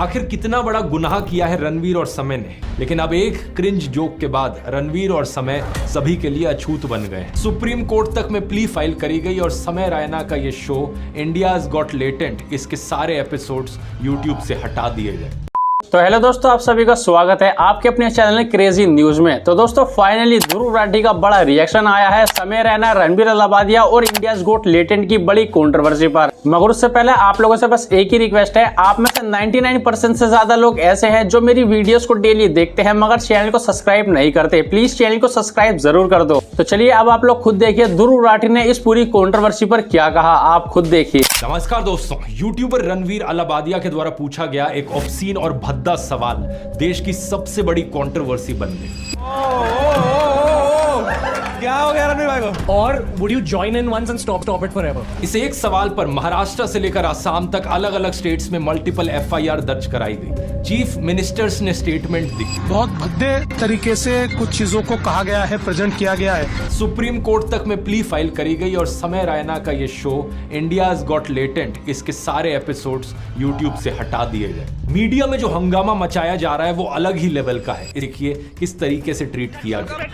आखिर कितना बड़ा गुनाह किया है रणवीर और समय ने, लेकिन अब एक क्रिंज जोक के बाद रणवीर और समय सभी के लिए अछूत बन गए। सुप्रीम कोर्ट तक में प्ली फाइल करी गई और समय रैना का ये शो इंडियाज गॉट लेटेंट, इसके सारे एपिसोड्स यूट्यूब से हटा दिए गए। तो हेलो दोस्तों, आप सभी का स्वागत है आपके अपने चैनल क्रेजी न्यूज में। तो दोस्तों फाइनली ध्रुव राठी का बड़ा रिएक्शन आया है समय रैना, रणवीर अलाहाबादिया और इंडियाज गॉट लेटेंट की बड़ी कंट्रोवर्सी पर। मगर उससे पहले आप लोगों से बस एक ही रिक्वेस्ट है, आप में से 99% से ज्यादा लोग ऐसे हैं जो मेरी वीडियोस को डेली देखते हैं मगर चैनल को सब्सक्राइब नहीं करते। प्लीज चैनल को सब्सक्राइब जरूर कर दो। तो चलिए अब आप लोग खुद देखिए ध्रुव राठी ने इस पूरी कंट्रोवर्सी पर क्या कहा, आप खुद देखिए। नमस्कार दोस्तों, यूट्यूबर रणवीर अलाहाबादिया के द्वारा पूछा गया एक ऑब्सीन और भद्दा सवाल देश की सबसे बड़ी कंट्रोवर्सी बन गई। क्या हो गया रणवीर भाई को? और would you join in once and stop it forever? इस एक सवाल पर महाराष्ट्र से लेकर आसाम तक अलग अलग स्टेट्स में मल्टीपल एफआईआर दर्ज कराई गई। चीफ मिनिस्टर्स ने स्टेटमेंट दी। बहुत भद्दे तरीके से कुछ चीजों को कहा गया है, प्रेजेंट किया गया है। सुप्रीम कोर्ट तक में प्ली फाइल करी गई और समय रैना का ये शो इंडियाज गॉट लेटेंट, इसके सारे एपिसोड्स यूट्यूब से हटा दिए गए। मीडिया में जो हंगामा मचाया जा रहा है वो अलग ही लेवल का है। देखिए किस तरीके से ट्रीट किया गया।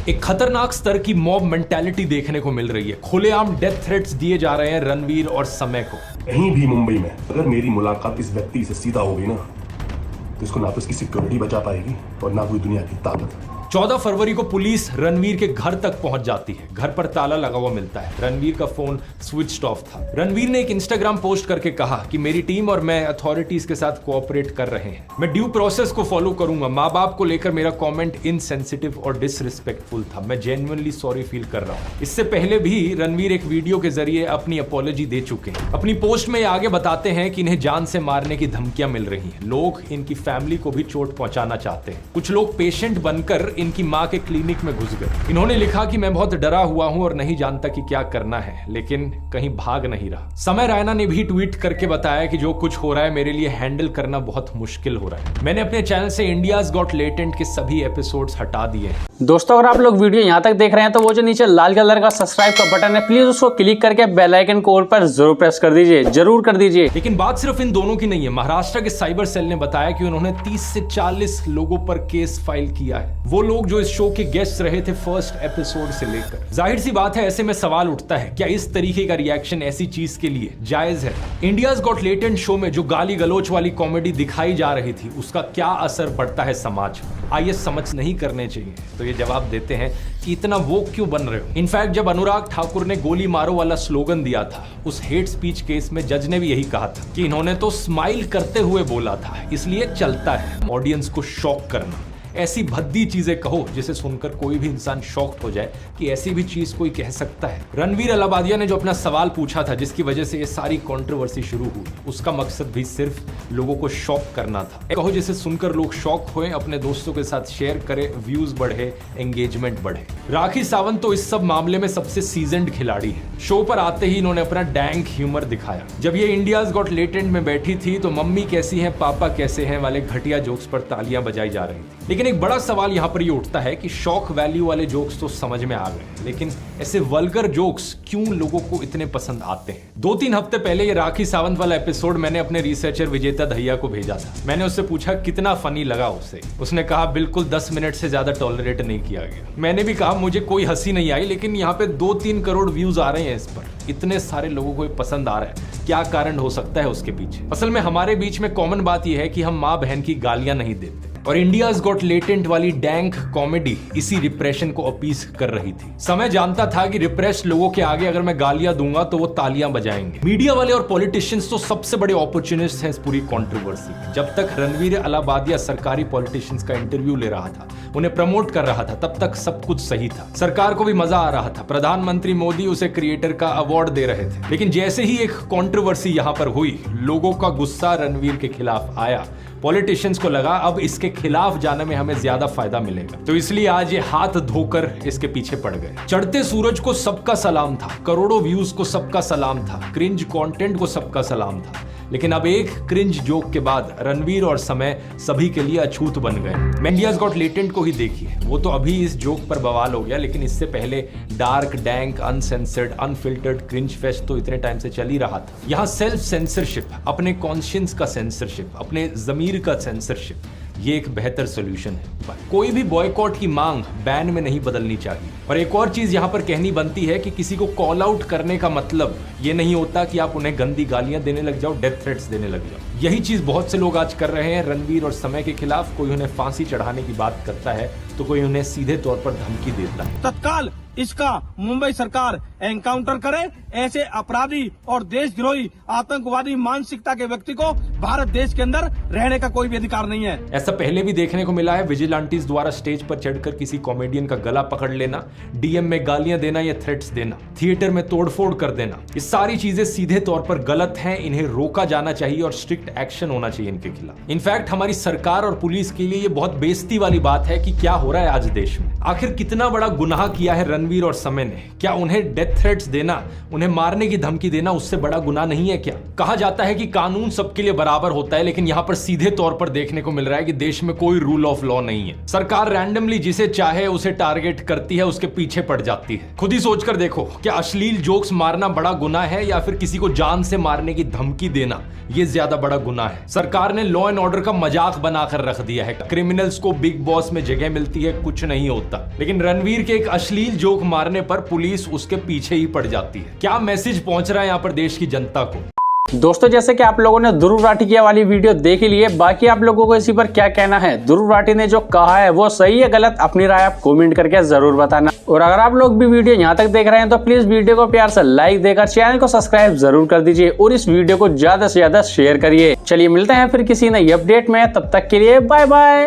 एक खतरनाक स्तर की मॉब मेंटालिटी देखने को मिल रही है। खुलेआम डेथ थ्रेट्स दिए जा रहे हैं रणवीर और समय को। कहीं भी मुंबई में अगर मेरी मुलाकात इस व्यक्ति से सीधा हो गई ना, तो इसको ना तो इसकी सिक्योरिटी बचा पाएगी और ना कोई दुनिया की ताकत। 14 फरवरी को पुलिस रणवीर के घर तक पहुंच जाती है। घर पर ताला लगा हुआ मिलता है। रणवीर का फोन स्विच्ड ऑफ था। रणवीर ने एक इंस्टाग्राम पोस्ट करके कहा कि मेरी टीम और मैं अथॉरिटीज के साथ कोऑपरेट कर रहे हैं। मैं ड्यू प्रोसेस को फॉलो करूंगा। माँ बाप को लेकर मेरा कमेंट इनसेंसिटिव और डिसरिस्पेक्टफुल था। मैं जेन्युइनली सॉरी फील कर रहा हूँ। इससे पहले भी रणवीर एक वीडियो के जरिए अपनी अपॉलॉजी दे चुके हैं। अपनी पोस्ट में आगे बताते हैं कि इन्हें जान से मारने की धमकियां मिल रही हैं। लोग इनकी फैमिली को भी चोट पहुंचाना चाहते हैं। कुछ लोग पेशेंट बनकर इनकी मां के क्लिनिक में घुस गए। इन्होंने लिखा कि मैं बहुत डरा हुआ हूं और नहीं जानता कि क्या करना है, लेकिन कहीं भाग नहीं रहा। समय रैना ने भी ट्वीट करके बताया कि जो कुछ हो रहा है मेरे लिए हैंडल करना बहुत मुश्किल हो रहा है। मैंने अपने चैनल से इंडियाज गॉट लेटेंट के सभी एपिसोड्स हटा दिए हैं। दोस्तों अगर आप लोग वीडियो यहाँ तक देख रहे हैं तो वो जो नीचे लाल कलर का सब्सक्राइब का बटन है, प्लीज उसको क्लिक करके बेल आइकन को ऑल पर जरूर प्रेस कर दीजिए, जरूर कर दीजिए। लेकिन बात सिर्फ इन दोनों की नहीं है। महाराष्ट्र के साइबर सेल ने बताया कि उन्होंने 30 से 40 लोगों पर केस फाइल किया है। वो लोग जो इस शो के गेस्ट रहे थे फर्स्ट एपिसोड से लेकर। जाहिर सी बात है, ऐसे में सवाल उठता है क्या इस तरीके का रिएक्शन ऐसी चीज के लिए जायज है? इंडियाज गॉट लेटेंट शो में जो गाली गलोच वाली कॉमेडी दिखाई जा रही थी उसका क्या असर पड़ता है समाज पर? आइए समझ नहीं करने चाहिए तो ये जवाब देते हैं कि इतना वो क्यों बन रहे हो। इनफैक्ट जब अनुराग ठाकुर ने गोली मारो वाला स्लोगन दिया था उस हेट स्पीच केस में जज ने भी यही कहा था कि इन्होंने तो स्माइल करते हुए बोला था, इसलिए चलता है ऑडियंस को शॉक करना। ऐसी भद्दी चीजें कहो जिसे सुनकर कोई भी इंसान शॉक्ड हो जाए कि ऐसी भी चीज कोई कह सकता है। रणवीर अलाहाबादिया ने जो अपना सवाल पूछा था जिसकी वजह से ये सारी कंट्रोवर्सी शुरू हुई, उसका मकसद भी सिर्फ लोगों को शॉक करना था। कहो जिसे सुनकर लोग शॉक हुए, अपने दोस्तों के साथ शेयर करें, व्यूज बढ़े, एंगेजमेंट बढ़े। राखी सावंत तो इस सब मामले में सबसे सीजन्ड खिलाड़ी है। शो पर आते ही इन्होंने अपना डैंक ह्यूमर दिखाया। जब ये इंडियाज गॉट लेटेंट में बैठी थी तो मम्मी कैसी है, पापा कैसे हैं वाले घटिया जोक्स पर तालियां बजाई जा रही थी। लेकिन एक बड़ा सवाल यहां पर ये उठता है कि शॉक वैल्यू वाले जोक्स तो समझ में आ गए, लेकिन ऐसे वल्गर जोक्स क्यों लोगों को इतने पसंद आते हैं? 2-3 हफ्ते पहले ये राखी सावंत वाला एपिसोड मैंने अपने रिसर्चर विजेता दहिया को भेजा था। मैंने उससे पूछा कितना फनी लगा उसे। उसने कहा बिल्कुल 10 मिनट से ज्यादा टॉलरेट नहीं किया गया। मैंने भी कहा मुझे कोई हंसी नहीं आई, लेकिन यहाँ पे 2-3 करोड़ व्यूज आ रहे हैं इस पर। इतने सारे लोगों को पसंद आ रहा है, क्या कारण हो सकता है उसके पीछे? असल में हमारे बीच में कॉमन बात यह है कि हम माँ बहन की गालियां नहीं देते और इंडियाज गॉट लेटेंट वाली डैंक कॉमेडी इसी रिप्रेशन को अपीस कर रही थी। समय जानता था कि रिप्रेस्ड लोगों के आगे अगर मैं गालियां दूंगा तो वो तालियां बजाएंगे। मीडिया वाले और पॉलिटिशियंस तो सबसे बड़े अपॉर्चुनिस्ट हैं इस पूरी कंट्रोवर्सी में। जब तक रणवीर अलाहाबादिया सरकारी पॉलिटिशियंस का इंटरव्यू ले रहा था, उन्हें प्रमोट कर रहा था, तब तक सब कुछ सही था। सरकार को भी मजा आ रहा था। प्रधानमंत्री मोदी उसे क्रिएटर का अवार्ड दे रहे थे। लेकिन जैसे ही एक कंट्रोवर्सी यहां पर हुई, लोगों का गुस्सा रणवीर के खिलाफ आया। पॉलिटिशियंस को लगा अब इसके खिलाफ जाने में हमें ज्यादा फायदा मिलेगा, तो इसलिए आज ये हाथ धोकर इसके पीछे पड़ गए। चढ़ते सूरज को सबका सलाम था, करोड़ों व्यूज को सबका सलाम था, क्रिंज कंटेंट को सबका सलाम था, लेकिन अब एक क्रिंज जोक के बाद रणवीर और समय सभी के लिए अछूत बन गए। इंडियाज गॉट लेटेंट को ही देखिए, वो तो अभी इस जोक पर बवाल हो गया, लेकिन इससे पहले dark, dank, uncensored, unfiltered cringe fest तो इतने टाइम से चल ही रहा था। यहाँ सेल्फ सेंसरशिप, अपने कॉन्शियंस का सेंसरशिप, अपने जमीर का सेंसरशिप, ये एक बेहतर सोल्यूशन है। कोई भी बॉयकॉट की मांग बैन में नहीं बदलनी चाहिए। और एक और चीज यहाँ पर कहनी बनती है कि किसी को कॉल आउट करने का मतलब ये नहीं होता कि आप उन्हें गंदी गालियां देने लग जाओ, डेथ थ्रेट्स देने लग जाओ। यही चीज बहुत से लोग आज कर रहे हैं रणवीर और समय के खिलाफ। कोई उन्हें फांसी चढ़ाने की बात करता है तो कोई उन्हें सीधे तौर पर धमकी देता है। तत्काल इसका मुंबई सरकार एनकाउंटर करे। ऐसे अपराधी और देशद्रोही आतंकवादी मानसिकता के व्यक्ति को भारत देश के अंदर रहने का कोई भी अधिकार नहीं है। ऐसा पहले भी देखने को मिला है, विजिलेंटीज द्वारा स्टेज पर चढ़कर किसी कॉमेडियन का गला पकड़ लेना, डीएम में गालियां देना या थ्रेट्स देना, थिएटर में तोड़फोड़ कर देना। ये सारी चीजें सीधे तौर पर गलत हैं, इन्हें रोका जाना चाहिए और स्ट्रिक्ट एक्शन होना चाहिए इनके खिलाफ। इनफैक्ट हमारी सरकार और पुलिस के लिए ये बहुत बेइज्जती वाली बात है कि क्या हो रहा है आज देश में। आखिर कितना बड़ा गुनाह किया है रणवीर और समय ने? क्या उन्हें डेथ थ्रेट्स देना, उन्हें मारने की धमकी देना उससे बड़ा गुनाह नहीं है क्या? कहा जाता है कि कानून सबके लिए बराबर होता है, लेकिन यहाँ पर सीधे तौर पर देखने को मिल रहा है कि देश में कोई रूल ऑफ लॉ नहीं है। सरकार रैंडमली जिसे चाहे उसे टारगेट करती है, उसके पीछे पड़ जाती है। खुद ही सोचकर देखो, क्या अश्लील जोक्स मारना बड़ा गुनाह है या फिर किसी को जान से मारने की धमकी देना ये ज्यादा बड़ा गुनाह है? सरकार ने लॉ एंड ऑर्डर का मजाक बनाकर रख दिया है। क्रिमिनल्स को बिग बॉस में जगह मिलती है, कुछ नहीं होता। लेकिन रणवीर के एक अश्लील जोक मारने पर पुलिस उसके पीछे ही पड़ जाती है। क्या मैसेज पहुंच रहा है यहाँ पर देश की जनता को? दोस्तों, जैसे कि आप लोगों ने ध्रुव राठी की वाली वीडियो देख ही ली है, बाकी आप लोगों को इसी पर क्या कहना है? ध्रुव राठी ने जो कहा है वो सही है गलत? अपनी राय आप कमेंट करके जरूर बताना। और अगर आप लोग भी वीडियो यहाँ तक देख रहे हैं तो प्लीज वीडियो को प्यार से लाइक देकर चैनल को सब्सक्राइब जरूर कर दीजिए और इस वीडियो को ज्यादा से ज्यादा शेयर करिए। चलिए मिलते हैं फिर किसी नई अपडेट में, तब तक के लिए बाय बाय।